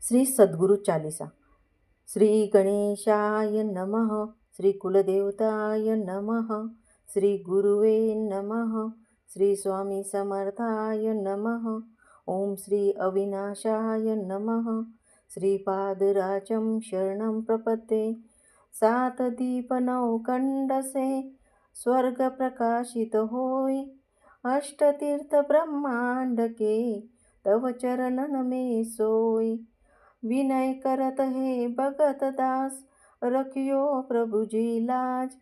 श्री सद्गुरु चालीसा। श्री गणेशाय नमः, श्री कुलदेवताय नमः, श्री गुरुवे नमः, श्री स्वामी समर्थाय नमः, ओम श्री अविनाशाय नमः, श्रीपादराजं शरणं प्रपद्ये। सात दीप नौ कंडसे स्वर्ग प्रकाशित होय, अष्टतीर्थ ब्रह्मांड के तव चरणन में सोय। विनय करत है भगत दास, रखियो प्रभु जी लाज।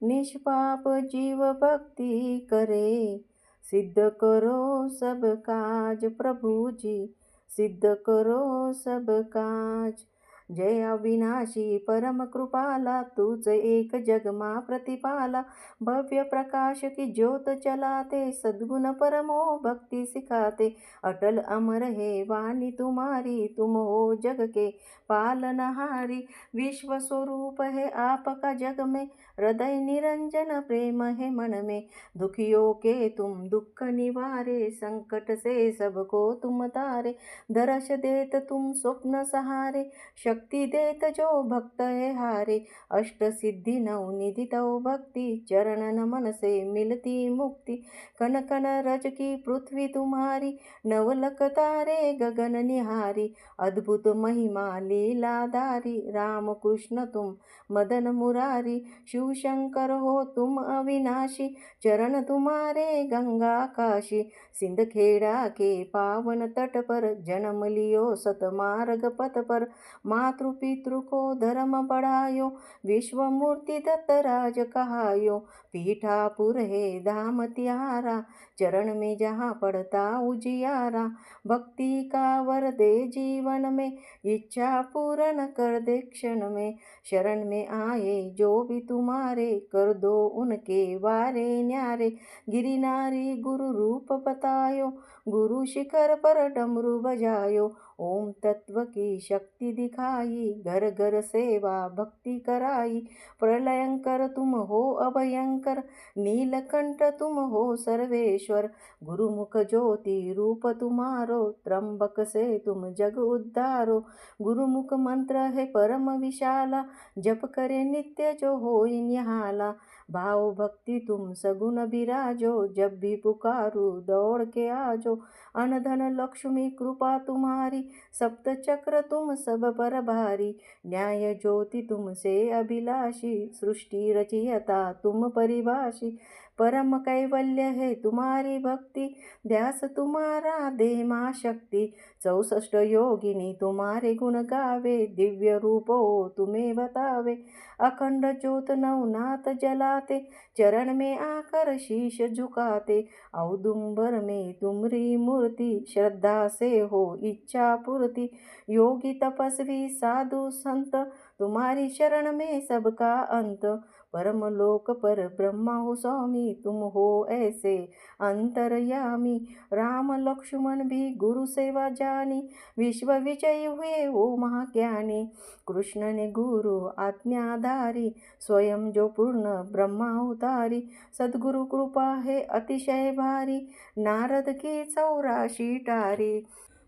निष्पाप जीव भक्ति करे, सिद्ध करो सब काज। प्रभु जी सिद्ध करो सब काज। जय अविनाशी परम कृपाला, तूच एक जगमा प्रतिपाला। भव्य प्रकाश की ज्योत जलाते, सद्गुण परमो भक्ति सिखाते। अटल अमर है वाणी तुम्हारी, तुम हो जग के पालनहारी। विश्व स्वरूप है आपका जग में, हृदय निरंजन प्रेम है मन में। दुखियों के तुम दुख निवारे, संकट से सबको तुम तारे। दर्श देत तुम स्वप्न सहारे, शक्ति देत जो भक्त है हारे। अष्ट सिद्धि नवनिधि तव भक्ति, चरण नमन से मिलती मुक्ति। कन कन रज की पृथ्वी तुम्हारी, नवलक तारे गगन निहारी। अद्भुत महिमा लीलाधारी, राम कृष्ण तुम मदन मुरारी। शिव शंकर हो तुम अविनाशी, चरण तुम्हारे गंगा काशी। सिंध खेड़ा के पावन तट पर, जन्म लियो सतमार्ग पथ पर। मातृ पितृ को धर्म बढ़ायो, विश्व मूर्ति दत्त राज कहायो। पीठापुर है धाम तिहारा, चरण में जहाँ पड़ता उजियारा। भक्ति का वर दे जीवन में, इच्छा पूर्ण कर दे क्षण में। शरण में आए जो भी तुम्हारे, कर दो उनके वारे न्यारे। गिरि नारी गुरु रूप बतायो, गुरु शिखर पर डमरू बजायो। ओम तत्व की शक्ति दिखाई, घर घर सेवा भक्ति कराई। प्रलयंकर तुम हो अभयंकर, नीलकंठ तुम हो सर्वेश्वर। गुरुमुख ज्योति रूप तुम्हारो, त्र्यंबक से तुम जग उद्धारो। गुरुमुख मंत्र है परम विशाला, जप करे नित्य जो होई निहाला। भाव भक्ति तुम सगुण बिराजो, जब भी पुकारू दौड़ के आजो। अनधन लक्ष्मी कृपा तुम्हारी, सप्त चक्र तुम सब पर भारी। न्याय ज्योति तुमसे अभिलाषी, सृष्टि रचयिता तुम परिभाषी। परम कैवल्य है तुम्हारी भक्ति, ध्यास तुम्हारा दे मां शक्ति। 64 योगिनी तुम्हारे गुण गावे, दिव्य रूप हो तुम्हें बतावे। अखंड ज्योत नवनाथ जलाते, चरण में आकर शीश झुकाते। औदुंबर में तुमरी मूर्ति, श्रद्धा से हो इच्छा पूर्ति। योगी तपस्वी साधु संत, तुम्हारी शरण में सबका अंत। परम लोक पर ब्रह्मा हो स्वामी, तुम हो ऐसे अंतर्यामी। राम लक्ष्मण भी गुरु सेवा जानी, विश्व विजयी हुए वो महाज्ञानी। कृष्ण ने गुरु आज्ञाधारी, स्वयं जो पूर्ण ब्रह्मा अवतारी। सद्गुरु कृपा है अतिशय भारी, नारद की 84 टारी।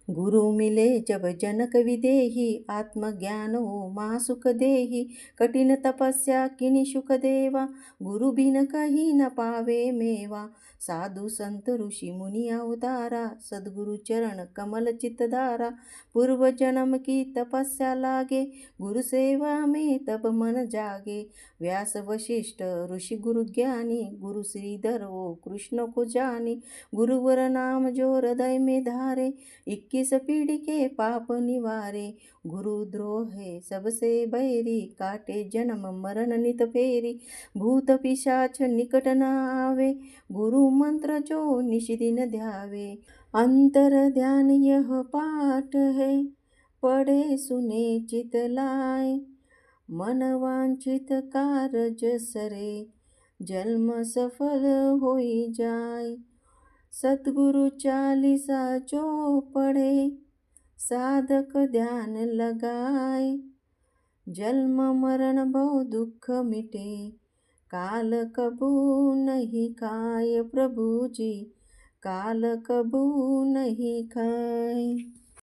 गुरु मिले जब जनक विदेही, आत्मज्ञान हो महासुख देही। कठिन तपस्या किनि सुख देवा, गुरु बिन कहीं न पावे मेवा। साधु संत ऋषि मुनि अवतारा, सद्गुरु चरण कमल चितधारा। पूर्व जन्म की तपस्या लागे, गुरु सेवा में तब मन जागे। व्यास वशिष्ठ ऋषि गुरु ज्ञानी, गुरु श्रीधर वो कृष्ण को जानी। गुरुवर नाम जो हृदय में धारे, 21 पीढ़ी के पाप निवारे। गुरुद्रोह है सबसे बैरी, काटे जन्म मरण नित फेरी। भूत पिशाच निकट न आवे, गुरु मंत्र जो निशिदिन ध्यावे। अंतर ध्यान यह पाठ है, पढ़े सुने चित लाए। मन वांछित कारज सरे, जन्म सफल होई जाए। सतगुरु चालीसा जो पढ़े, साधक ध्यान लगाए। जन्म मरण भव दुख मिटे, काल कबू नहीं खाए। प्रभु जी काल कबू नहीं खाए।